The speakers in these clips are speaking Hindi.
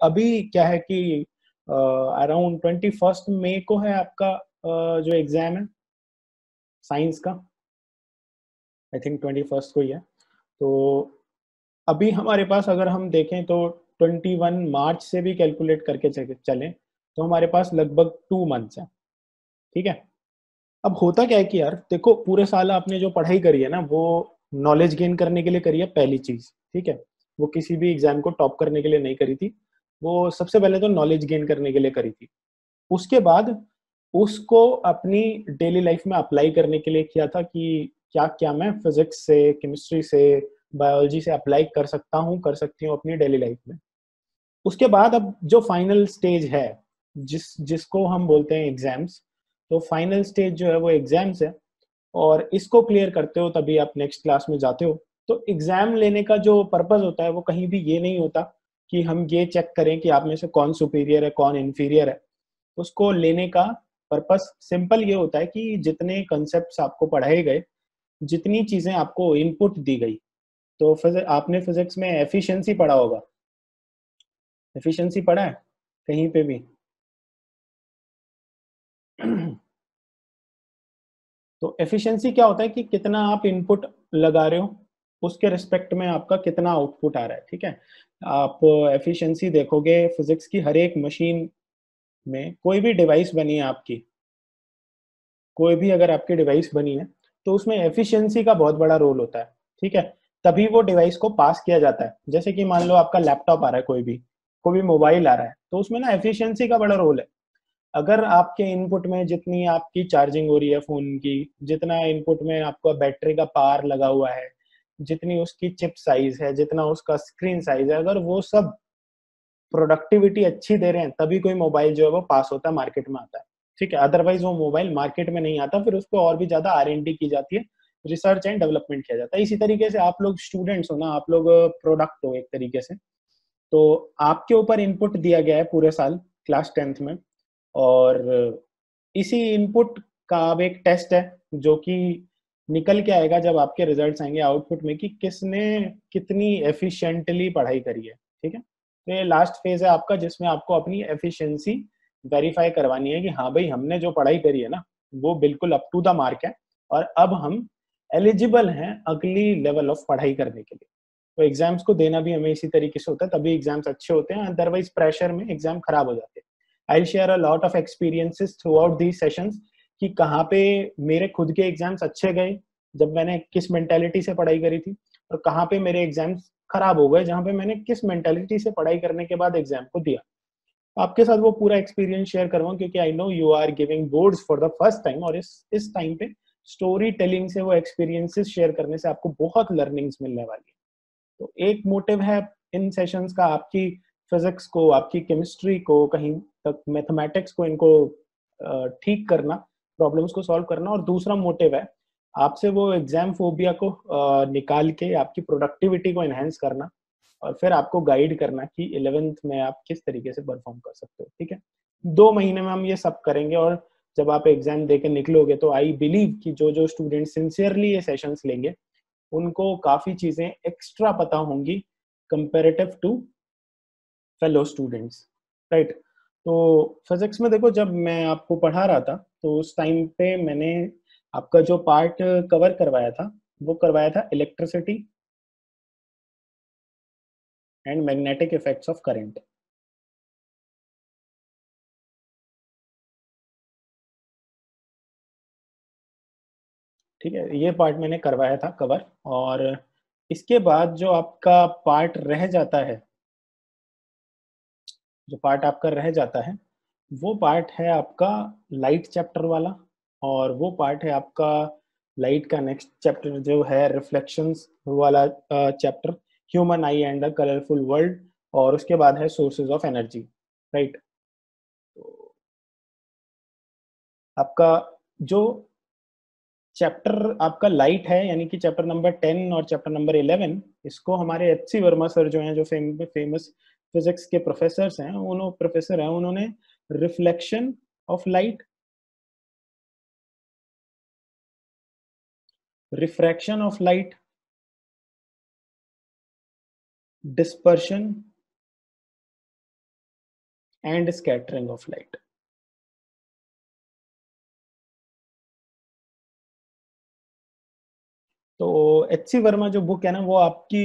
अभी क्या है कि अराउंड 21 मई को है आपका जो एग्जाम है साइंस का, आई थिंक 21 को ही है। तो अभी हमारे पास अगर हम देखें तो 21 मार्च से भी कैलकुलेट करके चलें तो हमारे पास लगभग 2 मंथ्स हैं, ठीक है। अब होता क्या है कि यार देखो, पूरे साल आपने जो पढ़ाई करी है ना, वो नॉलेज गेन करने के लिए करी है, पहली चीज, ठीक है। वो किसी भी एग्जाम को टॉप करने के लिए नहीं करी थी, वो सबसे पहले तो नॉलेज गेन करने के लिए करी थी। उसके बाद उसको अपनी डेली लाइफ में अप्लाई करने के लिए किया था कि क्या क्या मैं फिजिक्स से, केमिस्ट्री से, बायोलॉजी से अप्लाई कर सकता हूँ, कर सकती हूँ अपनी डेली लाइफ में। उसके बाद अब जो फाइनल स्टेज है, जिसको हम बोलते हैं एग्जाम्स, तो फाइनल स्टेज जो है वो एग्जाम्स है, और इसको क्लियर करते हो तभी आप नेक्स्ट क्लास में जाते हो। तो एग्जाम लेने का जो पर्पस होता है वो कहीं भी ये नहीं होता कि हम ये चेक करें कि आप में से कौन सुपीरियर है, कौन इन्फीरियर है। उसको लेने का पर्पस सिंपल ये होता है कि जितने कंसेप्ट आपको पढ़ाए गए, जितनी चीजें आपको इनपुट दी गई, तो आपने फिजिक्स में एफिशिएंसी पढ़ा होगा, एफिशिएंसी पढ़ा है कहीं पे भी? तो एफिशिएंसी क्या होता है कि कितना आप इनपुट लगा रहे हो, उसके रिस्पेक्ट में आपका कितना आउटपुट आ रहा है, ठीक है। आप एफिशिएंसी देखोगे फिजिक्स की हर एक मशीन में, कोई भी डिवाइस बनी है आपकी, कोई भी अगर आपकी डिवाइस बनी है, तो उसमें एफिशिएंसी का बहुत बड़ा रोल होता है, ठीक है। तभी वो डिवाइस को पास किया जाता है। जैसे कि मान लो आपका लैपटॉप आ रहा है, कोई भी मोबाइल आ रहा है, तो उसमें ना एफिशिएंसी का बड़ा रोल है। अगर आपके इनपुट में जितनी आपकी चार्जिंग हो रही है फोन की, जितना इनपुट में आपका बैटरी का पावर लगा हुआ है, जितनी उसकी चिप साइज है, जितना उसका स्क्रीन साइज है, अगर वो सब प्रोडक्टिविटी अच्छी दे रहे हैं, तभी कोई मोबाइल जो है वो पास होता है, मार्केट में आता है, ठीक है। अदरवाइज वो मोबाइल मार्केट में नहीं आता, फिर उस पर और भी ज्यादा R&D की जाती है, रिसर्च एंड डेवलपमेंट किया जाता है। इसी तरीके से आप लोग स्टूडेंट्स हो ना, आप लोग प्रोडक्ट हो एक तरीके से। तो आपके ऊपर इनपुट दिया गया है पूरे साल क्लास 10th में, और इसी इनपुट का अब एक टेस्ट है जो कि निकल के आएगा जब आपके रिजल्ट्स आएंगे आउटपुट में, कि किसने कितनी एफिशिएंटली पढ़ाई करी है, ठीक है। तो ये लास्ट फेज है आपका, जिसमें आपको अपनी एफिशिएंसी वेरीफाई करवानी है कि हाँ भाई, हमने जो पढ़ाई करी है ना, वो बिल्कुल अप टू द मार्क है, और अब हम एलिजिबल हैं अगली लेवल ऑफ पढ़ाई करने के लिए। तो एग्जाम्स को देना भी हमें इसी तरीके से होता है, तभी एग्जाम्स अच्छे होते हैं, अदरवाइज प्रेशर में एग्जाम खराब हो जाते हैं। I share a lot of experiences through out the sessions, कि कहाँ पे मेरे खुद के एग्जाम्स अच्छे गए जब मैंने किस मेंटेलिटी से पढ़ाई करी थी, और कहाँ पे मेरे एग्जाम्स खराब हो गए जहाँ पे मैंने किस मेंटेलिटी से पढ़ाई करने के बाद एग्जाम को दिया। आपके साथ वो पूरा एक्सपीरियंस शेयर करूंगा, क्योंकि I know you are giving boards for the first time, और इस टाइम पे स्टोरी टेलिंग से, वो एक्सपीरियंसेस शेयर करने से आपको बहुत लर्निंग्स मिलने वाली है। तो एक मोटिव है इन सेशंस का, आपकी फिजिक्स को, आपकी केमिस्ट्री को, कहीं तक मैथमेटिक्स को, इनको ठीक करना, प्रॉब्लम्स को सॉल्व करना। और दूसरा मोटिव है आपसे वो एग्जाम फोबिया को निकाल के आपकी प्रोडक्टिविटी को एनहेंस करना, और फिर आपको गाइड करना कि 11th में आप किस तरीके से परफॉर्म कर सकते हो, ठीक है। 2 महीने में हम ये सब करेंगे, और जब आप एग्जाम देके निकलोगे तो आई बिलीव कि जो जो स्टूडेंट सिंसियरली ये सेशंस लेंगे, उनको काफी चीजें एक्स्ट्रा पता होंगी comparative to fellow students, right. तो फिजिक्स में देखो, जब मैं आपको पढ़ा रहा था तो उस टाइम पे मैंने आपका जो पार्ट कवर करवाया था, वो करवाया था electricity and magnetic effects of current. ठीक है, ये पार्ट मैंने करवाया था कवर। और इसके बाद जो आपका पार्ट रह जाता है, जो पार्ट आपका रह जाता है, वो पार्ट है आपका लाइट चैप्टर वाला, और वो पार्ट है आपका लाइट का नेक्स्ट चैप्टर जो है रिफ्लेक्शंस वाला chapter, human I and the colourful world, और उसके बाद है सोर्सेज ऑफ एनर्जी, राइट। तो आपका जो चैप्टर आपका लाइट है, यानी कि चैप्टर नंबर 10 और चैप्टर नंबर 11, इसको हमारे एच सी वर्मा सर जो हैं, जो फेमस फिजिक्स के प्रोफेसर हैं, उन्होंने reflection of light, refraction of light, dispersion and scattering of light. तो एच सी वर्मा जो बुक है ना वो आपकी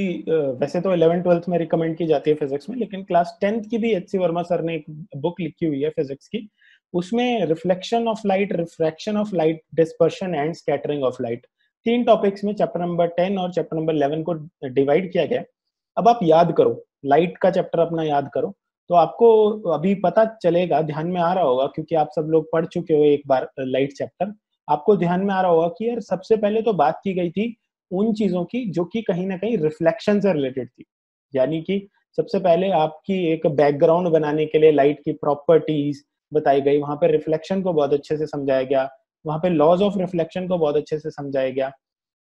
वैसे तो 11th-12th में रिकमेंड की जाती है फिजिक्स में, लेकिन क्लास 10th की भी एच सी वर्मा सर ने एक बुक लिखी हुई है फिजिक्स की। उसमें reflection of light, refraction of light, dispersion and scattering of light, 3 topics में चैप्टर नंबर 10 और चैप्टर नंबर 11 को डिवाइड किया गया है। अब आप याद करो, लाइट का चैप्टर अपना याद करो, तो आपको अभी पता चलेगा, ध्यान में आ रहा होगा, क्योंकि आप सब लोग पढ़ चुके हो एक बार लाइट चैप्टर। आपको ध्यान में आ रहा होगा कि यार सबसे पहले तो बात की गई थी उन चीजों की जो कि कहीं ना कहीं रिफ्लेक्शन से रिलेटेड थी। यानी कि सबसे पहले आपकी एक बैकग्राउंड बनाने के लिए लाइट की प्रॉपर्टीज बताई गई, वहां पे रिफ्लेक्शन को बहुत अच्छे से समझाया गया, वहां पे लॉज ऑफ रिफ्लेक्शन को बहुत अच्छे से समझाया गया।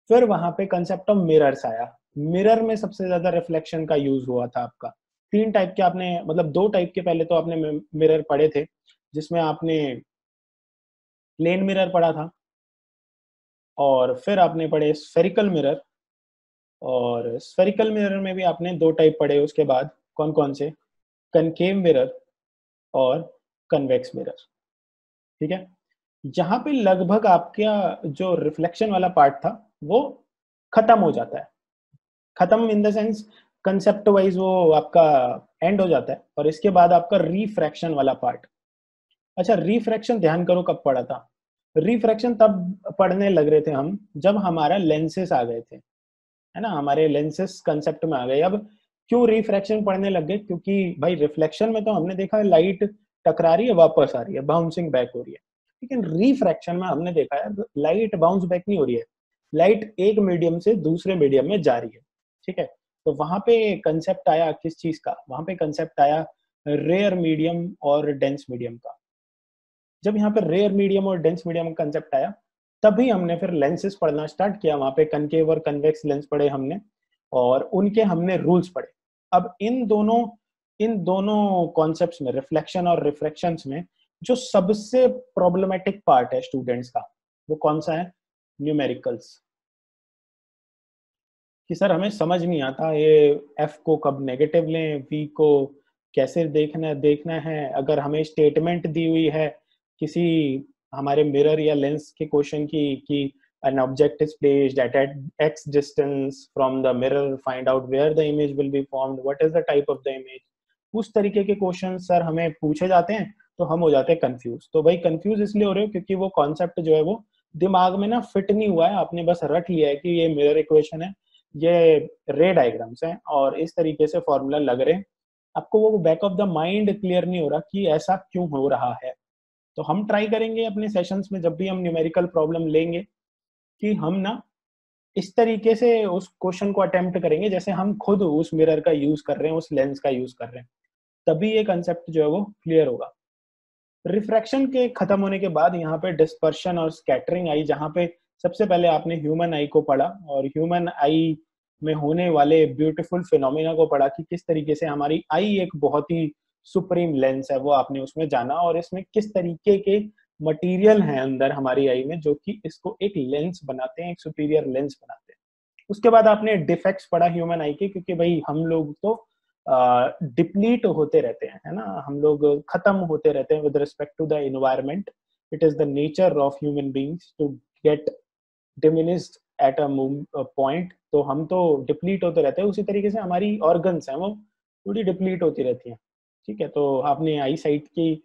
फिर वहां पे कंसेप्ट ऑफ मिरर्स आया। मिरर में सबसे ज्यादा रिफ्लेक्शन का यूज हुआ था आपका। 3 टाइप के आपने, मतलब 2 टाइप के पहले तो आपने मिरर पढ़े थे, जिसमें आपने प्लेन मिरर पढ़ा था, और फिर आपने पढ़े स्फेरिकल मिरर। और स्फेरिकल मिरर में भी आपने 2 टाइप पढ़े उसके बाद, कौन कौन से? कनकेव मिरर और कन्वेक्स मिरर। ठीक है, यहाँ पे लगभग आपका जो रिफ्लेक्शन वाला पार्ट था वो खत्म हो जाता है। खत्म in the sense concept wise वो आपका एंड हो जाता है, और इसके बाद आपका रिफ्रैक्शन वाला पार्ट। अच्छा, रिफ्रैक्शन ध्यान करो कब पढ़ा था? रिफ्रैक्शन तब पढ़ने लग रहे थे हम जब हमारा लेंसेस आ गए थे, है ना, हमारे लेंसेस कंसेप्ट में आ गए। अब क्यों रिफ्रैक्शन पढ़ने लग गए? क्योंकि भाई रिफ्लेक्शन में तो हमने देखा लाइट टकरा रही है, वापस आ रही है, बाउंसिंग बैक हो रही है, लेकिन रिफ्रैक्शन में हमने देखा है लाइट बाउंस बैक नहीं हो रही है, लाइट एक मीडियम से दूसरे मीडियम में जा रही है। ठीक है, तो वहां पे कंसेप्ट आया किस चीज का? वहां पे कंसेप्ट आया रेयर मीडियम और डेंस मीडियम का। जब यहाँ पे रेयर मीडियम और डेंस मीडियम कंसेप्ट आया, तभी हमने फिर लेंसेस पढ़ना स्टार्ट किया। वहां पे कनकेव और कन्वेक्स लेंस पढ़े हमने, और उनके हमने रूल्स पढ़े। अब इन दोनों कॉन्सेप्ट्स में, रिफ्लेक्शन और रिफ्रैक्शंस में, जो सबसे प्रॉब्लमेटिक पार्ट है स्टूडेंट्स का, वो कौन सा है? न्यूमेरिकल्स। कि सर हमें समझ नहीं आता ये एफ को कब नेगेटिव लें, वी को कैसे देखना है, अगर हमें स्टेटमेंट दी हुई है किसी हमारे मिरर या लेंस के क्वेश्चन की कि an object is placed at x distance from the mirror, find out where the image will be formed, what is the type of the image, उस तरीके के क्वेश्चन सर हमें पूछे जाते हैं, तो हम हो जाते हैं कंफ्यूज। तो भाई कंफ्यूज इसलिए हो रहे हो क्योंकि वो कॉन्सेप्ट जो है वो दिमाग में ना फिट नहीं हुआ है, आपने बस रट लिया है कि ये मिरर इक्वेशन है, ये रे डायग्राम्स हैं, और इस तरीके से फॉर्मूला लग रहे हैं आपको, वो back of the mind clear नहीं हो रहा कि ऐसा क्यों हो रहा है। तो हम ट्राई करेंगे अपने सेशंस में जब भी हम न्यूमेरिकल प्रॉब्लम लेंगे कि हम ना इस तरीके से उस क्वेश्चन को अटेम्प्ट करेंगे जैसे हम खुद उस मिरर का यूज कर रहे हैं, उस लेंस का यूज कर रहे हैं, तभी ये कंसेप्ट जो है वो क्लियर होगा। रिफ्रैक्शन के खत्म होने के बाद यहाँ पे डिस्पर्शन और स्कैटरिंग आई, जहाँ पे सबसे पहले आपने ह्यूमन आई को पढ़ा, और ह्यूमन आई में होने वाले ब्यूटीफुल फिनोमिना को पढ़ा कि किस तरीके से हमारी आई एक बहुत ही सुप्रीम लेंस है, वो आपने उसमें जाना, और इसमें किस तरीके के मटेरियल हैं अंदर हमारी आई में जो कि इसको एक लेंस बनाते हैं, एक सुपीरियर लेंस बनाते हैं। उसके बाद आपने डिफेक्ट्स पढ़ा ह्यूमन आई के, क्योंकि भाई हम लोग तो डिप्लीट होते रहते हैं, है ना, हम लोग खत्म होते रहते हैं with respect to the environment. It is the nature of human beings to get diminished at a point, तो हम तो डिप्लीट होते रहते हैं, उसी तरीके से हमारी ऑर्गन्स हैं वो थोड़ी डिप्लीट होती रहती हैं। ठीक है, तो आपने आई साइट की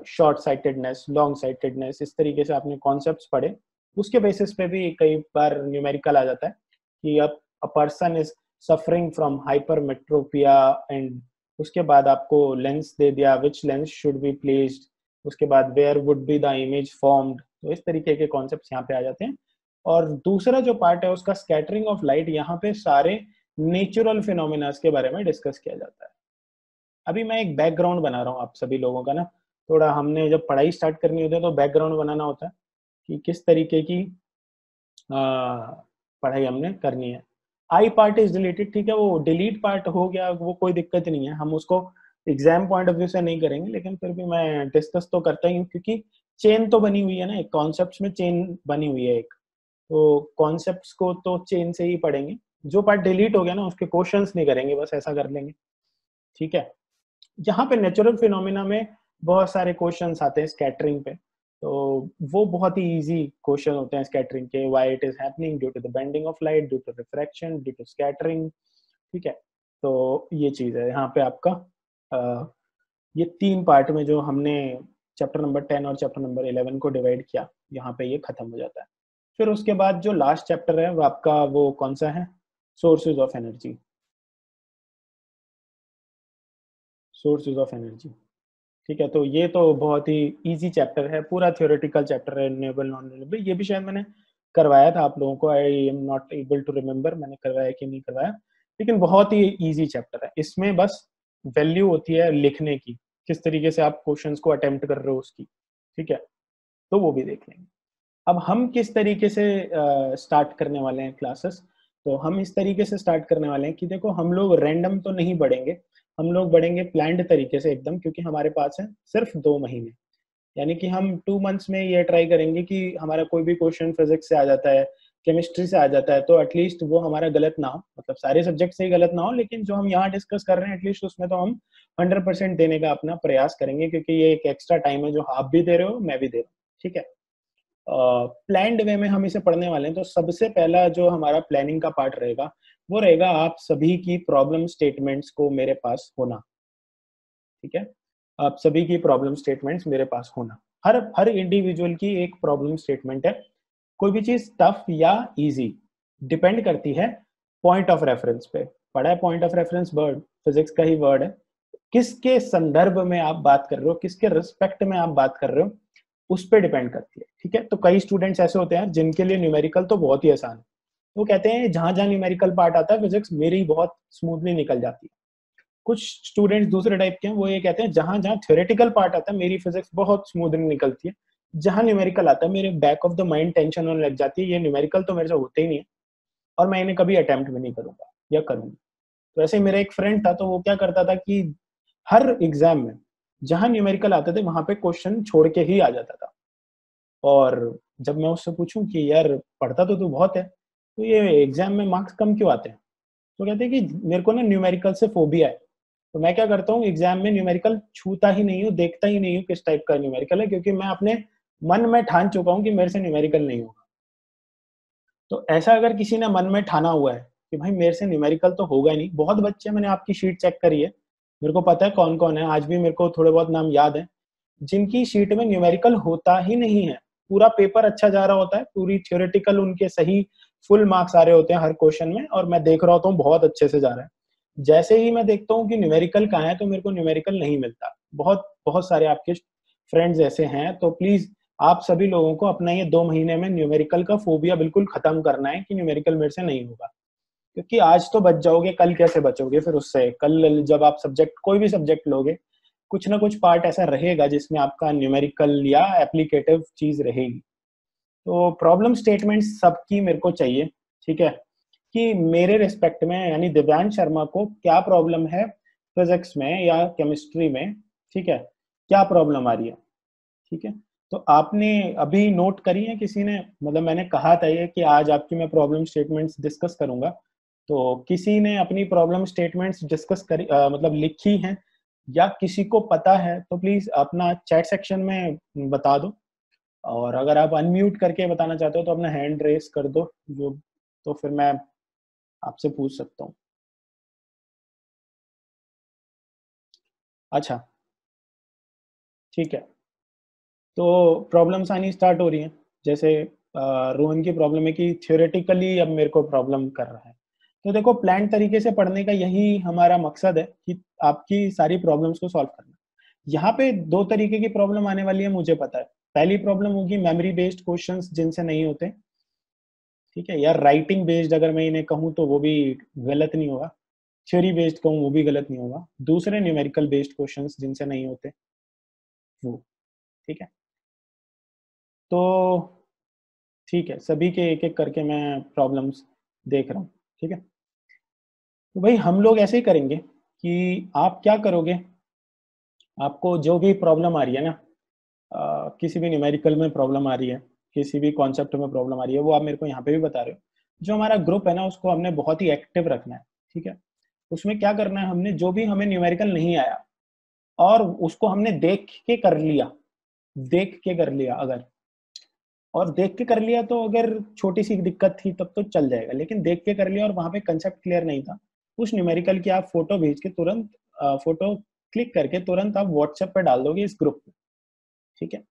शॉर्ट साइटेडनेस, लॉन्ग साइटेडनेस, इस तरीके से आपने कॉन्सेप्ट्स पढ़े। उसके बेसिस पे भी कई बार न्यूमेरिकल आ जाता है कि अब a person is suffering from hypermetropia, and उसके बाद आपको लेंस दे दिया, which lens should be placed, उसके बाद where would be the image formed. तो इस तरीके के कॉन्सेप्ट्स यहाँ पे आ जाते हैं। और दूसरा जो पार्ट है उसका स्कैटरिंग ऑफ लाइट, यहाँ पे सारे नेचुरल फिनोमिना के बारे में डिस्कस किया जाता है। अभी मैं एक बैकग्राउंड बना रहा हूँ आप सभी लोगों का ना, थोड़ा हमने जब पढ़ाई स्टार्ट करनी होती है तो बैकग्राउंड बनाना होता है कि किस तरीके की पढ़ाई हमने करनी है। आई पार्ट इज डिलीटेड, ठीक है, वो डिलीट पार्ट हो गया, वो कोई दिक्कत नहीं है, हम उसको एग्जाम पॉइंट ऑफ व्यू से नहीं करेंगे, लेकिन फिर भी मैं डिस्कस तो करता ही हूँ, क्योंकि चेन तो बनी हुई है ना, एक कॉन्सेप्ट में चेन बनी हुई है एक, तो कॉन्सेप्ट्स को तो चेन से ही पढ़ेंगे। जो पार्ट डिलीट हो गया ना उसके क्वेश्चंस नहीं करेंगे, बस ऐसा कर लेंगे। ठीक है, यहाँ पे नेचुरल फिनोमिना में बहुत सारे क्वेश्चंस आते हैं स्कैटरिंग पे, तो वो बहुत ही इजी क्वेश्चन होते हैं स्कैटरिंग के, why it is happening due to the bending of light, due to refraction, due to scattering. ठीक है, तो ये चीज है यहाँ पे आपका ये 3 पार्ट में जो हमने चैप्टर नंबर 10 और चैप्टर नंबर 11 को डिवाइड किया, यहाँ पे ये खत्म हो जाता है। फिर उसके बाद जो लास्ट चैप्टर है वो आपका वो कौन सा है, sources of energy. Sources of energy, ठीक है, तो ये तो बहुत ही इजी चैप्टर है, पूरा थ्योरेटिकल चैप्टर है, रिन्यूएबल नॉन रिन्यूएबल। ये भी शायद मैंने करवाया था आप लोगों को, I am not able to remember मैंने करवाया कि नहीं करवाया, लेकिन बहुत ही इजी चैप्टर है। इसमें बस वैल्यू होती है लिखने की, किस तरीके से आप क्वेश्चंस को अटेम्प्ट कर रहे हो उसकी, ठीक है, तो वो भी देख लेंगे। अब हम किस तरीके से स्टार्ट करने वाले हैं क्लासेस, तो हम इस तरीके से स्टार्ट करने वाले हैं कि देखो हम लोग रैंडम तो नहीं बढ़ेंगे, हम लोग बढ़ेंगे प्लान्ड तरीके से एकदम, क्योंकि हमारे पास है सिर्फ 2 महीने, यानी कि हम 2 मंथ्स में ये ट्राई करेंगे कि हमारा कोई भी क्वेश्चन फिजिक्स से आ जाता है, केमिस्ट्री से आ जाता है, तो एटलीस्ट वो हमारा गलत ना हो, मतलब सारे सब्जेक्ट से ही गलत ना हो, लेकिन जो हम यहाँ डिस्कस कर रहे हैं एटलीस्ट उसमें तो हम 100% देने का अपना प्रयास करेंगे, क्योंकि ये एक एक्स्ट्रा टाइम है जो आप भी दे रहे हो, मैं भी दे रहा हूँ, ठीक है। प्लान्ड वे में हम इसे पढ़ने वाले हैं, तो सबसे पहला जो हमारा प्लानिंग का पार्ट रहेगा वो रहेगा आप सभी की प्रॉब्लम स्टेटमेंट्स को मेरे पास होना, ठीक है, आप सभी की प्रॉब्लम स्टेटमेंट्स मेरे पास होना। हर हर इंडिविजुअल की एक प्रॉब्लम स्टेटमेंट है, कोई भी चीज टफ या इजी डिपेंड करती है पॉइंट ऑफ रेफरेंस पे। पढ़ा है point of reference word, physics का ही वर्ड है, किसके संदर्भ में आप बात कर रहे हो, किसके रिस्पेक्ट में आप बात कर रहे हो, उस पर डिपेंड करती है, ठीक है। तो कई स्टूडेंट्स ऐसे होते हैं जिनके लिए न्यूमेरिकल तो बहुत ही आसान है, वो कहते हैं जहां जहां न्यूमेरिकल पार्ट आता है फिजिक्स मेरी बहुत स्मूथली निकल जाती है। कुछ स्टूडेंट्स दूसरे टाइप के हैं, वो ये कहते हैं जहां जहां थ्योरेटिकल पार्ट आता है मेरी फिजिक्स बहुत स्मूथली निकलती है, जहां न्यूमेरिकल आता है मेरे back of the mind tension होने लग जाती है, ये न्यूमेरिकल तो मेरे से होते ही नहीं है और मैं इन्हें कभी अटेम्प्ट भी नहीं करूंगा या करूंगा। तो ऐसे ही मेरा एक फ्रेंड था, तो वो क्या करता था कि हर एग्जाम में जहां न्यूमेरिकल आते थे वहां पे क्वेश्चन छोड़ के ही आ जाता था। और जब मैं उससे पूछूं कि यार पढ़ता तो तू बहुत है, तो ये एग्जाम में मार्क्स कम क्यों आते हैं, तो कहते हैं कि मेरे को ना न्यूमेरिकल से फोबिया है। तो मैं क्या करता हूँ एग्जाम में न्यूमेरिकल छूता ही नहीं हूँ, देखता ही नहीं हूँ किस टाइप का न्यूमेरिकल है, क्योंकि मैं अपने मन में ठान चुका हूँ कि मेरे से न्यूमेरिकल नहीं होगा। तो ऐसा अगर किसी ने मन में ठाना हुआ है कि भाई मेरे से न्यूमेरिकल तो होगा ही नहीं, बहुत बच्चे, मैंने आपकी शीट चेक करी है, मेरे को पता है कौन कौन है, आज भी मेरे को थोड़े बहुत नाम याद है जिनकी शीट में न्यूमेरिकल होता ही नहीं है। पूरा पेपर अच्छा जा रहा होता है, पूरी थ्योरेटिकल उनके सही फुल मार्क्स आ रहे होते हैं हर क्वेश्चन में, और मैं देख रहा होता हूँ बहुत अच्छे से जा रहा है। जैसे ही मैं देखता हूँ कि न्यूमेरिकल कहाँ है, तो मेरे को न्यूमेरिकल नहीं मिलता। बहुत बहुत सारे आपके फ्रेंड्स ऐसे हैं, तो प्लीज आप सभी लोगों को अपना ये 2 महीने में न्यूमेरिकल का फोबिया बिल्कुल खत्म करना है कि न्यूमेरिकल मेरे से नहीं होगा, क्योंकि आज तो बच जाओगे, कल कैसे बचोगे फिर उससे। कल जब आप सब्जेक्ट कोई भी सब्जेक्ट लोगे, कुछ ना कुछ पार्ट ऐसा रहेगा जिसमें आपका न्यूमेरिकल या एप्लीकेटिव चीज रहेगी। तो प्रॉब्लम स्टेटमेंट सबकी मेरे को चाहिए, ठीक है, कि मेरे रिस्पेक्ट में यानी दिव्यांश शर्मा को क्या प्रॉब्लम है फिजिक्स में या केमिस्ट्री में, ठीक है, क्या प्रॉब्लम आ रही है, ठीक है। तो आपने अभी नोट करी है किसी ने, मतलब मैंने कहा था ये कि आज आपकी मैं प्रॉब्लम स्टेटमेंट्स डिस्कस करूंगा, तो किसी ने अपनी प्रॉब्लम स्टेटमेंट्स डिस्कस करी मतलब लिखी हैं, या किसी को पता है तो प्लीज अपना चैट सेक्शन में बता दो, और अगर आप अनम्यूट करके बताना चाहते हो तो अपना हैंड रेस कर दो, जो तो फिर मैं आपसे पूछ सकता हूँ। अच्छा, ठीक है, तो प्रॉब्लम्स आनी स्टार्ट हो रही हैं। जैसे रोहन की प्रॉब्लम है कि थ्योरेटिकली अब मेरे को प्रॉब्लम कर रहा है, तो देखो प्लान तरीके से पढ़ने का यही हमारा मकसद है कि आपकी सारी प्रॉब्लम्स को सॉल्व करना। यहाँ पे 2 तरीके की प्रॉब्लम आने वाली है, मुझे पता है। पहली प्रॉब्लम होगी मेमोरी बेस्ड क्वेश्चंस जिनसे नहीं होते, ठीक है, या राइटिंग बेस्ड अगर मैं इन्हें कहूँ तो वो भी गलत नहीं होगा, थ्योरी बेस्ड कहूँ वो भी गलत नहीं होगा। दूसरे न्यूमेरिकल बेस्ड क्वेश्चंस जिनसे नहीं होते वो, ठीक है। तो ठीक है, सभी के एक एक करके मैं प्रॉब्लम्स देख रहा हूँ, ठीक है। तो भाई हम लोग ऐसे ही करेंगे कि आप क्या करोगे, आपको जो भी प्रॉब्लम आ रही है ना, किसी भी न्यूमेरिकल में प्रॉब्लम आ रही है, किसी भी कॉन्सेप्ट में प्रॉब्लम आ रही है, वो आप मेरे को यहाँ पे भी बता रहे हो। जो हमारा ग्रुप है ना उसको हमने बहुत ही एक्टिव रखना है, ठीक है। उसमें क्या करना है, हमने जो भी हमें न्यूमेरिकल नहीं आया और उसको हमने देख के कर लिया, देख के कर लिया अगर, और देख के कर लिया तो अगर छोटी सी दिक्कत थी तब तो चल जाएगा, लेकिन देख के कर लिया और वहां पे कंसेप्ट क्लियर नहीं था, उस न्यूमेरिकल की आप फोटो भेज के तुरंत फोटो क्लिक करके तुरंत आप व्हाट्सएप पे डाल दोगे इस ग्रुप में, ठीक है।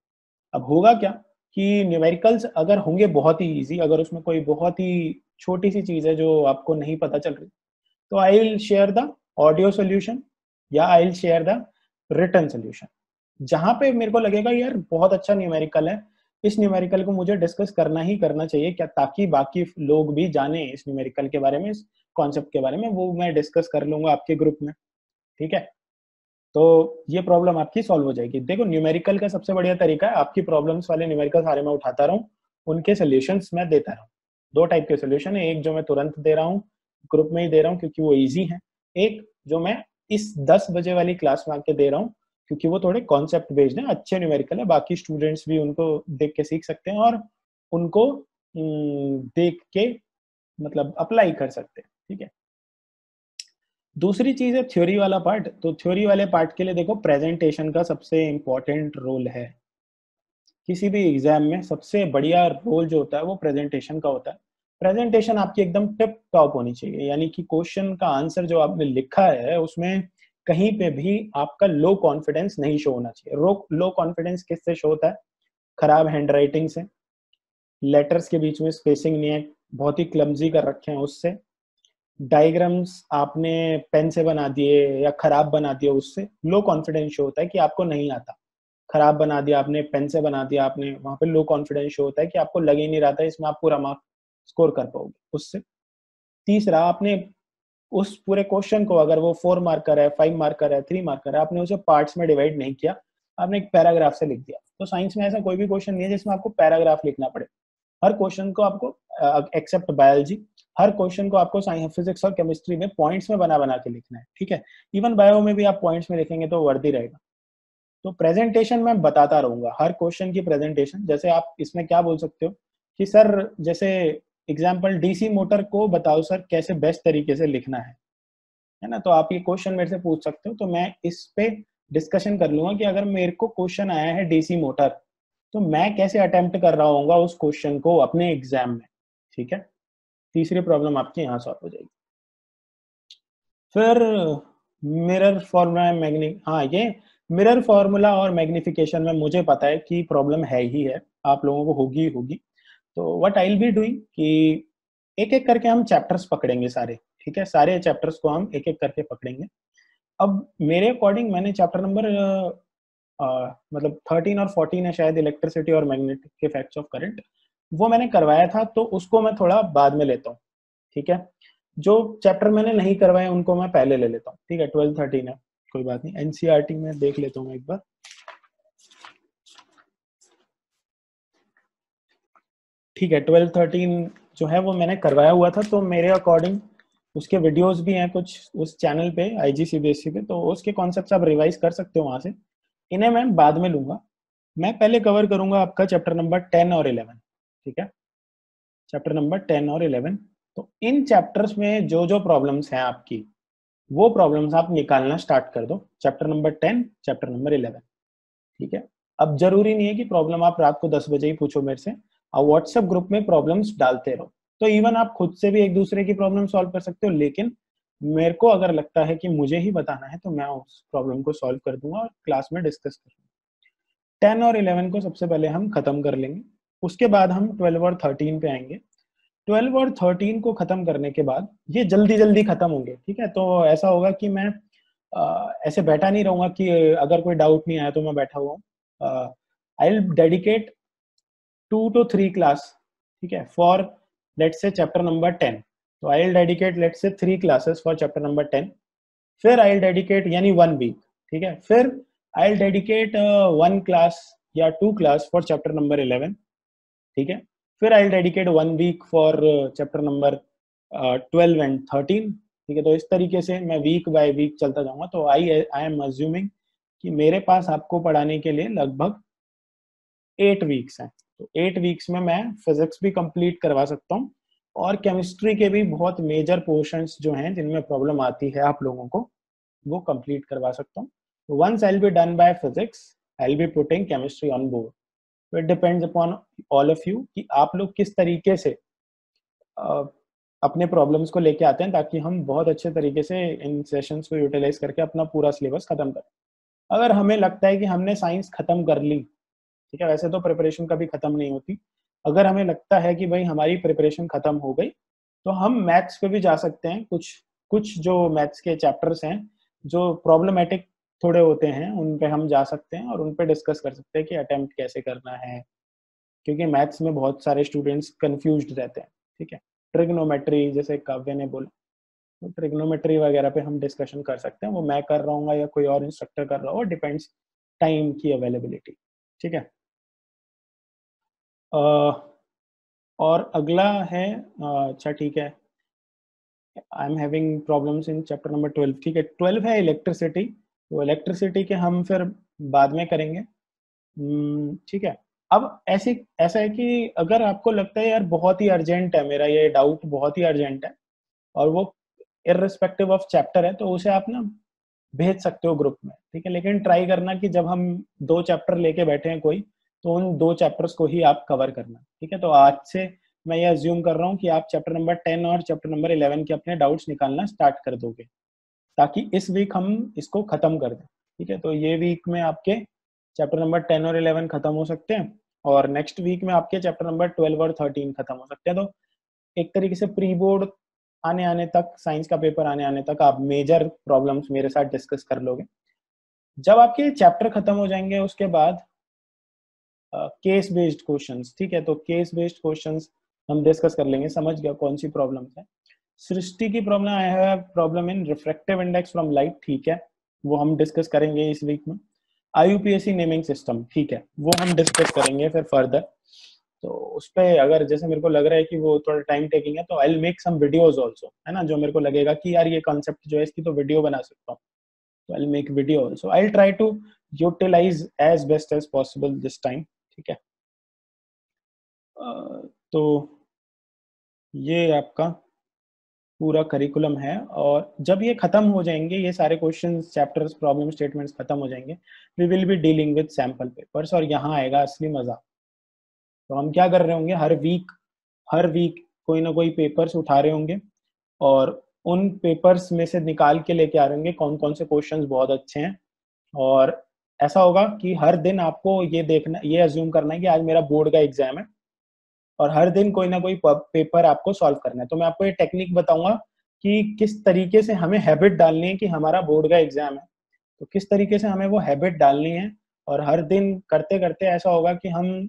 अब होगा क्या कि न्यूमेरिकल्स अगर होंगे बहुत ही इजी, अगर उसमें कोई बहुत ही छोटी सी चीज है जो आपको नहीं पता चल रही, तो I will share the audio solution या I will share the written solution. जहां पे मेरे को लगेगा यार बहुत अच्छा न्यूमेरिकल है, इस न्यूमेरिकल को मुझे डिस्कस करना ही करना चाहिए क्या, ताकि बाकी लोग भी जाने इस न्यूमेरिकल के बारे में, इस कॉन्सेप्ट के बारे में, वो मैं डिस्कस कर लूंगा आपके ग्रुप में, ठीक है। तो ये प्रॉब्लम आपकी सॉल्व हो जाएगी। देखो न्यूमेरिकल का सबसे बढ़िया तरीका है, आपकी प्रॉब्लम्स वाले न्यूमेरिकल सारे मैं उठाता रहूं, उनके सोल्यूशंस मैं देता रहूं। दो टाइप के सोल्यूशन है, एक जो मैं तुरंत दे रहा हूँ, ग्रुप में ही दे रहा हूँ क्योंकि वो इजी है, एक जो मैं इस 10 बजे वाली क्लास में आके दे रहा हूँ क्योंकि वो थोड़े कॉन्सेप्ट बेस्ड है, अच्छे न्यूमेरिकल है, बाकी स्टूडेंट्स भी उनको देख के सीख सकते हैं और उनको देख के मतलब अप्लाई कर सकते हैं, ठीक है। दूसरी चीज है थ्योरी वाला पार्ट। तो थ्योरी वाले पार्ट के लिए देखो प्रेजेंटेशन का सबसे इंपॉर्टेंट रोल है, किसी भी एग्जाम में सबसे बढ़िया रोल जो होता है वो प्रेजेंटेशन का होता है। प्रेजेंटेशन आपकी एकदम टिप टॉप होनी चाहिए, यानी कि क्वेश्चन का आंसर जो आपने लिखा है उसमें कहीं पे भी आपका लो कॉन्फिडेंस नहीं शो होना चाहिए। लो कॉन्फिडेंस किससे शो होता है? खराब हैंड राइटिंग से, लेटर्स के बीच में स्पेसिंग नहीं है, बहुत ही क्लमजी कर रखे हैं उससे, डायग्राम्स आपने पेन से बना दिए या खराब बना दिए, उससे लो कॉन्फिडेंस शो होता है कि आपको नहीं आता। खराब बना दिया आपने, पेन से बना दिया आपने, वहां पे लो कॉन्फिडेंस शो होता है कि आपको लग ही नहीं रहा था इसमें आप पूरा मार्क स्कोर कर पाओगे उससे। तीसरा, आपने उस पूरे क्वेश्चन को, अगर वो 4 मार्कर है, 5 मार्कर है, 3 मार्कर है, आपने उसे पार्ट्स में डिवाइड नहीं किया, आपने एक पैराग्राफ से लिख दिया। तो साइंस में ऐसा कोई भी क्वेश्चन नहीं है जिसमें आपको पैराग्राफ लिखना पड़े। हर क्वेश्चन को आपको, एक्सेप्ट बायोलॉजी, हर क्वेश्चन को आपको साइंस, फिजिक्स और केमिस्ट्री में पॉइंट्स में बना बना के लिखना है, ठीक है। इवन बायो में भी आप पॉइंट्स में लिखेंगे तो वर्दी रहेगा। तो प्रेजेंटेशन मैं बताता रहूंगा, हर क्वेश्चन की प्रेजेंटेशन। जैसे आप इसमें क्या बोल सकते हो कि सर, जैसे एग्जाम्पल डीसी मोटर को बताओ सर कैसे बेस्ट तरीके से लिखना है ना। तो आप ये क्वेश्चन मेरे से पूछ सकते हो, तो मैं इस पे डिस्कशन कर लूंगा कि अगर मेरे को क्वेश्चन आया है डीसी मोटर, तो मैं कैसे अटेम्प्ट कर रहा हूँ उस क्वेश्चन को अपने एग्जाम में, ठीक है। तीसरी प्रॉब्लम आपकी यहाँ सॉल्व हो जाएगी। फिर मिरर फॉर्मूला, हाँ, ये मिरर फॉर्मूला और मैग्निफिकेशन में मुझे पता है कि प्रॉब्लम है ही है, आप लोगों को होगी होगी। तो what I will be doing कि एक एक करके हम चैप्टर्स पकड़ेंगे सारे, ठीक है। सारे चैप्टर्स को हम एक एक करके पकड़ेंगे। अब मेरे अकॉर्डिंग मैंने चैप्टर नंबर मतलब 13 और 14 है शायद, इलेक्ट्रिसिटी और मैग्नेटिक इफेक्ट्स ऑफ करंट, वो मैंने करवाया था, तो उसको मैं थोड़ा बाद में लेता हूँ, ठीक है। जो चैप्टर मैंने नहीं करवाए उनको मैं पहले ले लेता हूँ, ठीक है। 12 13 है, कोई बात नहीं, एनसीईआरटी में देख लेता हूँ एक बार। ठीक है, 12 13 जो है वो मैंने करवाया हुआ था, तो मेरे अकॉर्डिंग उसके वीडियोस भी हैं कुछ उस चैनल पे IGCBSE पे, तो उसके कॉन्सेप्ट्स आप रिवाइज कर सकते हो वहां से। इन्हें मैं बाद में लूंगा, मैं पहले कवर करूंगा आपका चैप्टर नंबर 10 और 11, ठीक है। चैप्टर नंबर 10 और 11, तो इन चैप्टर्स में जो जो प्रॉब्लम्स हैं आपकी, वो प्रॉब्लम्स आप निकालना स्टार्ट कर दो, चैप्टर नंबर 10, चैप्टर नंबर 11, ठीक है। अब जरूरी नहीं है कि प्रॉब्लम आप रात को 10 बजे ही पूछो मेरे से, आप व्हाट्सएप ग्रुप में प्रॉब्लम्स डालते रहो। तो इवन आप खुद से भी एक दूसरे की प्रॉब्लम सॉल्व कर सकते हो, लेकिन मेरे को अगर लगता है कि मुझे ही बताना है तो मैं उस प्रॉब्लम को सॉल्व कर दूंगा और क्लास में डिस्कस करूंगा। 10 और 11 को सबसे पहले हम खत्म कर लेंगे, उसके बाद हम 12 और 13 पे आएंगे। 12 और 13 को खत्म करने के बाद ये जल्दी जल्दी खत्म होंगे, ठीक है। तो ऐसा होगा कि मैं ऐसे बैठा नहीं रहूंगा कि अगर कोई डाउट नहीं आया तो मैं बैठा हुआ हूँ। आई विल डेडिकेट 2 to 3 क्लास, ठीक है, for let's say chapter number 10। तो I will dedicate let's say 3 classes for chapter number 10। फिर आई विल डेडिकेट, यानी 1 वीक, ठीक है। फिर आई विल डेडिकेट 1 क्लास या 2 क्लास फॉर चैप्टर नंबर 11, ठीक है। फिर I will dedicate 1 week for chapter number 12 and 13, ठीक है। तो इस तरीके से मैं वीक बाय वीक चलता जाऊंगा। तो आई एम अज्यूमिंग कि मेरे पास आपको पढ़ाने के लिए लगभग 8 वीक्स हैं। तो 8 वीक्स में मैं फिजिक्स भी कंप्लीट करवा सकता हूँ और केमिस्ट्री के भी बहुत मेजर पोर्शंस जो हैं जिनमें प्रॉब्लम आती है आप लोगों को, वो कंप्लीट करवा सकता हूँ। once I'll be done by physics, I'll be putting chemistry on board. So it depends upon all of you कि आप लोग किस तरीके से अपने प्रॉब्लम्स को लेके आते हैं, ताकि हम बहुत अच्छे तरीके से इन सेशंस को यूटिलाइज करके अपना पूरा सिलेबस खत्म करें। अगर हमें लगता है कि हमने साइंस खत्म कर ली, ठीक है, वैसे तो प्रिपरेशन कभी खत्म नहीं होती, अगर हमें लगता है कि भाई हमारी प्रिपरेशन खत्म हो गई, तो हम मैथ्स पे भी जा सकते हैं। कुछ कुछ जो मैथ्स के चैप्टर्स हैं जो प्रॉब्लमेटिक थोड़े होते हैं, उन पे हम जा सकते हैं और उन पे डिस्कस कर सकते हैं कि अटेम्प्ट कैसे करना है, क्योंकि मैथ्स में बहुत सारे स्टूडेंट्स कंफ्यूज्ड रहते हैं। ठीक है, ट्रिग्नोमेट्री जैसे काव्य ने बोला, तो ट्रिग्नोमेट्री वगैरह पे हम डिस्कशन कर सकते हैं। वो मैं कर रहा हूँ या कोई और इंस्ट्रक्टर कर रहा हो, डिपेंड्स टाइम की अवेलेबिलिटी। ठीक है, और अगला है, अच्छा ठीक है, I am having problems in chapter number 12। ठीक है, 12 है इलेक्ट्रिसिटी, तो इलेक्ट्रिसिटी के हम फिर बाद में करेंगे। ठीक है, अब ऐसा है कि अगर आपको लगता है यार बहुत ही अर्जेंट है, मेरा ये डाउट बहुत ही अर्जेंट है और वो इररिस्पेक्टिव ऑफ चैप्टर है, तो उसे आप ना भेज सकते हो ग्रुप में। ठीक है, लेकिन ट्राई करना कि जब हम 2 चैप्टर लेके बैठे हैं कोई, तो उन 2 चैप्टर्स को ही आप कवर करना। ठीक है, तो आज से मैं ये अज्यूम कर रहा हूँ कि आप चैप्टर नंबर 10 और चैप्टर नंबर 11 के अपने डाउट्स निकालना स्टार्ट कर दोगे, ताकि इस वीक हम इसको खत्म कर दें। ठीक है, तो ये वीक में आपके चैप्टर नंबर 10 और 11 खत्म हो सकते हैं, और नेक्स्ट वीक में आपके चैप्टर नंबर 12 और 13 खत्म हो सकते हैं। तो एक तरीके से प्री बोर्ड आने तक, साइंस का पेपर आने तक आप मेजर प्रॉब्लम्स मेरे साथ डिस्कस कर लोगे। जब आपके चैप्टर खत्म हो जाएंगे, उसके बाद केस बेस्ड क्वेश्चंस, ठीक है, तो केस बेस्ड क्वेश्चंस हम डिस्कस कर लेंगे। समझ गया कौन सी प्रॉब्लम है। सृष्टि की problem, I have problem in refractive index from light, ठीक है, वो हम डिस्कस करेंगे इस वीक में। IUPAC नेमिंग सिस्टम, ठीक है, वो हम डिस्कस करेंगे फिर फर्दर। तो उस पर अगर जैसे मेरे को लग रहा है कि वो थोड़ा टाइम टेकिंग है, तो I will make some videos also, है ना, जो मेरे को लगेगा कि यार ये कॉन्सेप्ट जो है इसकी तो वीडियो बना सकता हूँ, तो I will make video also. I will try to utilize as best as possible this time. ठीक है, तो ये आपका पूरा करिकुलम है, और जब ये खत्म हो जाएंगे, ये सारे क्वेश्चंस, चैप्टर्स, प्रॉब्लम स्टेटमेंट्स खत्म हो जाएंगे, we will be dealing with sample papers, और यहाँ आएगा असली मजा। तो हम क्या कर रहे होंगे, हर वीक कोई ना कोई पेपर्स उठा रहे होंगे, और उन पेपर्स में से निकाल के लेके आ रहे होंगे कौन कौन से क्वेश्चंस बहुत अच्छे हैं। और ऐसा होगा कि हर दिन आपको ये देखना, ये अज्यूम करना है कि आज मेरा बोर्ड का एग्जाम है, और हर दिन कोई ना कोई पेपर आपको सॉल्व करना है। तो मैं आपको ये टेक्निक बताऊंगा कि किस तरीके से हमें हैबिट डालनी है कि हमारा बोर्ड का एग्जाम है, तो किस तरीके से हमें वो हैबिट डालनी है। और हर दिन करते करते ऐसा होगा कि हम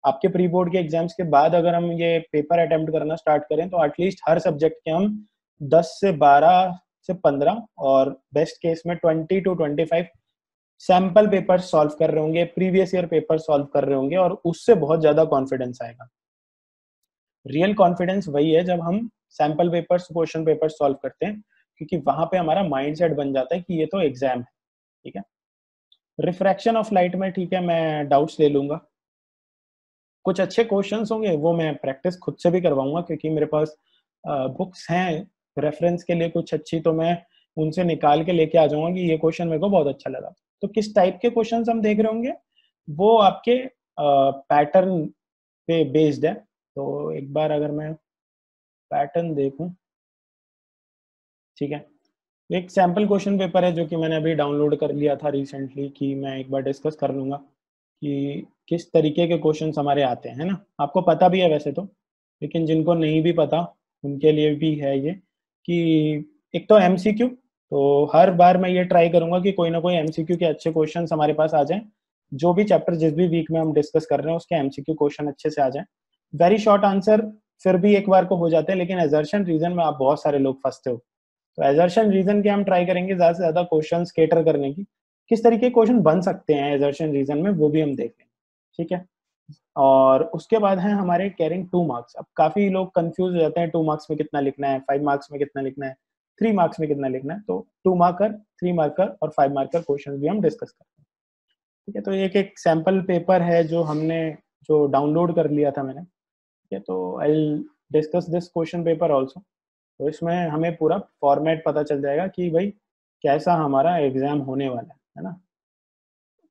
आपके प्री बोर्ड के एग्जाम्स के बाद अगर हम ये पेपर अटेम्प्ट करना स्टार्ट करें, तो एटलीस्ट हर सब्जेक्ट के हम 10 से 12 से 15 और बेस्ट केस में 20 to 25 सैंपल पेपर सॉल्व कर रहे होंगे, प्रीवियस ईयर पेपर सॉल्व कर रहे होंगे, और उससे बहुत ज्यादा कॉन्फिडेंस आएगा। रियल कॉन्फिडेंस वही है जब हम sample papers, question paper solve करते हैं, क्योंकि वहां पे हमारा माइंडसेट बन जाता है कि ये तो एग्जाम है। ठीक है, रिफ्रैक्शन ऑफ लाइट में, ठीक है, मैं डाउट्स ले लूंगा। कुछ अच्छे क्वेश्चंस होंगे वो मैं प्रैक्टिस खुद से भी करवाऊंगा, क्योंकि मेरे पास बुक्स हैं रेफरेंस के लिए कुछ अच्छी, तो मैं उनसे निकाल के लेके आ जाऊंगा कि ये क्वेश्चन मेरे को बहुत अच्छा लगा। तो किस टाइप के क्वेश्चंस हम देख रहे होंगे, वो आपके पैटर्न पे बेस्ड है। तो एक बार अगर मैं पैटर्न देखूं, ठीक है, एक सैंपल क्वेश्चन पेपर है जो कि मैंने अभी डाउनलोड कर लिया था रिसेंटली, कि मैं एक बार डिस्कस कर लूंगा कि किस तरीके के क्वेश्चंस हमारे आते हैं, है ना। आपको पता भी है वैसे तो, लेकिन जिनको नहीं भी पता उनके लिए भी है ये, कि एक तो MCQ, तो हर बार मैं ये ट्राई करूंगा कि कोई ना कोई MCQ के अच्छे क्वेश्चंस हमारे पास आ जाएं। जो भी चैप्टर जिस भी वीक में हम डिस्कस कर रहे हैं उसके MCQ क्वेश्चन अच्छे से आ जाएं। वेरी शॉर्ट आंसर फिर भी एक बार को हो जाते हैं, लेकिन एजर्शन रीजन में आप बहुत सारे लोग फंसते हो। तो एजर्शन रीजन के हम ट्राई करेंगे ज्यादा से ज्यादा क्वेश्चन केटर करने की, किस तरीके के क्वेश्चन बन सकते हैं एजर्शन रीजन में, वो भी हम देख लेंगे। ठीक है, और उसके बाद है हमारे कैरिंग 2 मार्क्स। अब काफी लोग कंफ्यूज हो जाते हैं, 2 मार्क्स में कितना लिखना है, 5 मार्क्स में कितना लिखना है, 3 मार्क्स में कितना लिखना है। तो 2 मार्कर, 3 मार्कर और 5 मार्कर क्वेश्चन भी हम डिस्कस करते हैं। ठीक है, तो एक एक सैंपल पेपर है जो डाउनलोड कर लिया था मैंने। ठीक है, तो I discuss this question paper also. तो इसमें हमें पूरा फॉर्मेट पता चल जाएगा कि भाई कैसा हमारा एग्जाम होने वाला है। है ना।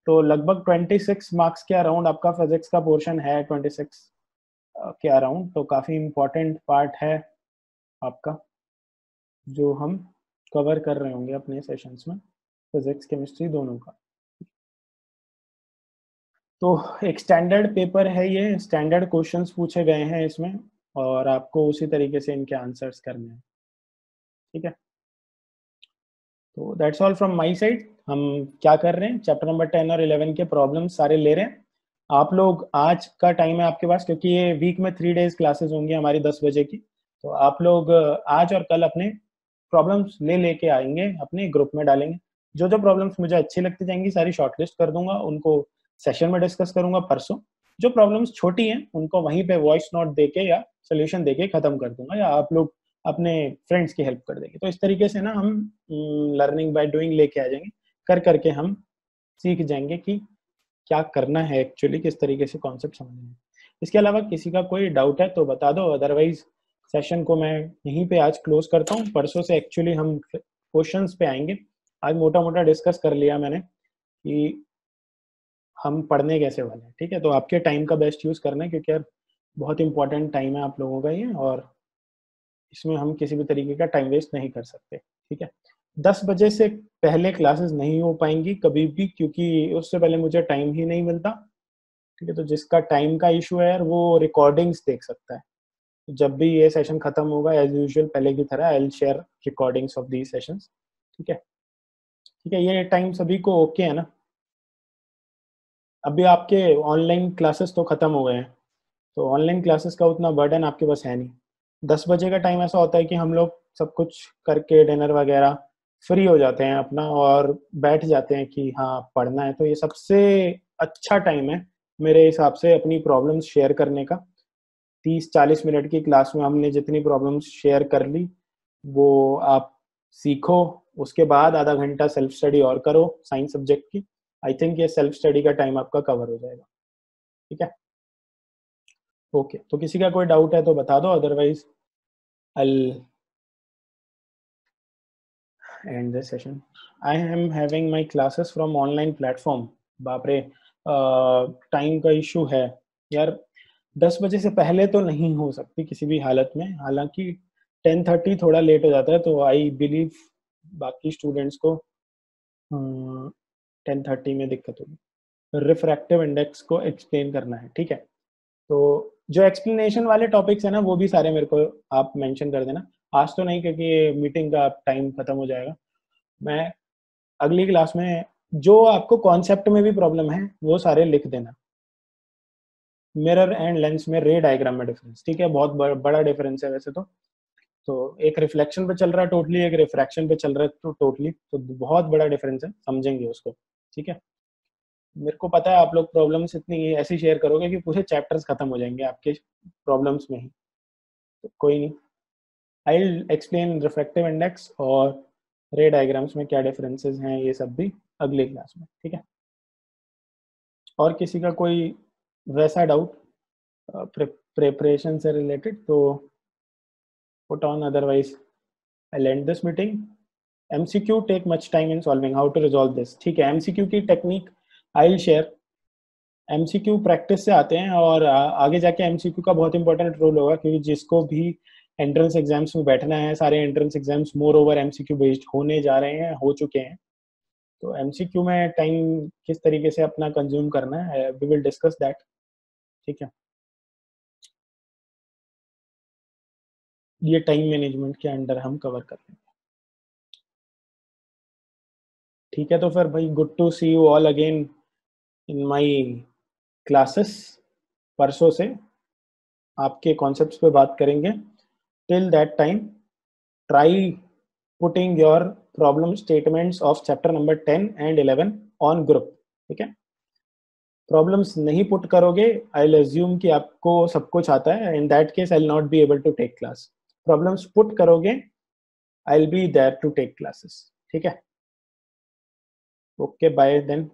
तो लगभग 26 मार्क्स के अराउंड आपका फिजिक्स का पोर्शन है, 26 के अराउंड, तो काफ़ी इम्पोर्टेंट पार्ट है आपका, जो हम कवर कर रहे होंगे अपने सेशंस में, फिजिक्स केमिस्ट्री दोनों का। तो एक स्टैंडर्ड पेपर है ये, स्टैंडर्ड क्वेश्चंस पूछे गए हैं इसमें, और आपको उसी तरीके से इनके आंसर्स करने हैं, ठीक है। तो that's all from my side. हम क्या कर रहे हैं, चैप्टर नंबर 10 और 11 के प्रॉब्लम्स सारे ले रहे हैं। आप लोग, आज का टाइम है आपके पास, क्योंकि ये वीक में 3 डेज क्लासेस होंगी हमारी 10 बजे की, तो आप लोग आज और कल अपने प्रॉब्लम्स लेके आएंगे, अपने ग्रुप में डालेंगे। जो जो प्रॉब्लम्स मुझे अच्छी लगती जाएंगी सारी शॉर्टलिस्ट कर दूंगा, उनको सेशन में डिस्कस करूंगा परसों। जो प्रॉब्लम्स छोटी हैं उनको वहीं पे वॉइस नोट देके या सोल्यूशन देके खत्म कर दूंगा, या आप लोग अपने फ्रेंड्स की हेल्प कर देंगे। तो इस तरीके से ना हम लर्निंग बाय डूइंग लेके आ जाएंगे, कर करके हम सीख जाएंगे कि क्या करना है एक्चुअली, किस तरीके से कॉन्सेप्ट समझना है। इसके अलावा किसी का कोई डाउट है तो बता दो, अदरवाइज सेशन को मैं यहीं पे आज क्लोज करता हूँ। परसों से एक्चुअली हम क्वेश्चंस पे आएंगे। आज मोटा मोटा डिस्कस कर लिया मैंने कि हम पढ़ने कैसे वाले हैं, ठीक है। तो आपके टाइम का बेस्ट यूज़ करना है, क्योंकि यार बहुत इंपॉर्टेंट टाइम है आप लोगों का ये, और इसमें हम किसी भी तरीके का टाइम वेस्ट नहीं कर सकते, ठीक है। 10 बजे से पहले क्लासेस नहीं हो पाएंगी कभी भी, क्योंकि उससे पहले मुझे टाइम ही नहीं मिलता, ठीक है। तो जिसका टाइम का इशू है यार, वो रिकॉर्डिंग्स देख सकता है। तो जब भी ये सेशन खत्म होगा, एज यूजुअल पहले की तरह आई will share recordings of these sessions, ठीक है। ठीक है, ये टाइम सभी को ओके है ना। अभी आपके ऑनलाइन क्लासेस तो खत्म हो गए हैं, तो ऑनलाइन क्लासेस का उतना बर्डन आपके पास है नहीं। 10 बजे का टाइम ऐसा होता है कि हम लोग सब कुछ करके डिनर वगैरह फ्री हो जाते हैं अपना, और बैठ जाते हैं कि हाँ पढ़ना है। तो ये सबसे अच्छा टाइम है मेरे हिसाब से अपनी प्रॉब्लम्स शेयर करने का। 30-40 मिनट की क्लास में हमने जितनी प्रॉब्लम्स शेयर कर ली वो आप सीखो, उसके बाद आधा घंटा सेल्फ स्टडी और करो साइंस सब्जेक्ट की। आई थिंक ये सेल्फ स्टडी का टाइम आपका कवर हो जाएगा, ठीक है। ओके, तो किसी का कोई डाउट है तो बता दो, otherwise I end this session. I am having my classes from online platform. बाप रे, टाइम का इशू है यार। 10 बजे से पहले तो नहीं हो सकती किसी भी हालत में, हालांकि 10:30 थोड़ा लेट हो जाता है, तो आई बिलीव बाकी स्टूडेंट्स को 10:30 में दिक्कत होगी। रिफ्रैक्टिव इंडेक्स को एक्सप्लेन करना है, ठीक है। तो जो एक्सप्लेनेशन वाले टॉपिक्स है ना, वो भी सारे मेरे को आप मेंशन कर देना। आज तो नहीं, क्योंकि ये मीटिंग का टाइम खत्म हो जाएगा। मैं अगली क्लास में जो आपको कॉन्सेप्ट में भी प्रॉब्लम है वो सारे लिख देना। मिरर एंड लेंस में रे डायग्राम में डिफरेंस, ठीक है, बहुत बड़ा डिफरेंस है वैसे तो एक रिफ्लेक्शन पे चल रहा है टोटली, एक रिफ्रैक्शन पे चल रहा है तो टोटली, तो बहुत बड़ा डिफरेंस है, समझेंगे उसको, ठीक है। मेरे को पता है आप लोग प्रॉब्लम्स इतनी ऐसी शेयर करोगे कि पूरे चैप्टर्स खत्म हो जाएंगे आपके प्रॉब्लम्स में ही, तो कोई नहीं। I will explain refractive index और रे डायग्राम्स में क्या डिफरेंसेस हैं, ये सब भी अगली क्लास में, ठीक है। और किसी का कोई वैसा डाउट प्रिपरेशन से रिलेटेड तो put on, otherwise I and this meeting. MCQ take much time in solving, how to resolve this, ठीक है। एमसीक्यू की technique I will share. MCQ practice से आते हैं, और आगे जाके एमसीक्यू का बहुत इंपॉर्टेंट रोल होगा, क्योंकि जिसको भी एंट्रेंस एग्जाम्स में बैठना है, सारे entrance exams more over MCQ based होने जा रहे हैं, हो चुके हैं। तो एमसीक्यू में टाइम किस तरीके से अपना कंज्यूम करना है, वी विल डिस्कस दैट, ठीक है। ये टाइम मैनेजमेंट के अंडर हम कवर कर लेंगे, ठीक है। तो फिर भाई, good to see you all again in my classes. परसों से आपके कॉन्सेप्ट्स पे बात करेंगे। Till that time, try putting your problem statements of chapter number 10 and 11 on group, ठीक है। प्रॉब्लम्स नहीं पुट करोगे, आई विल अज्यूम कि आपको सब कुछ आता है, in that case I will not be able to take class. Problems put करोगे, I will be there to take classes, ठीक है। Okay, bye then.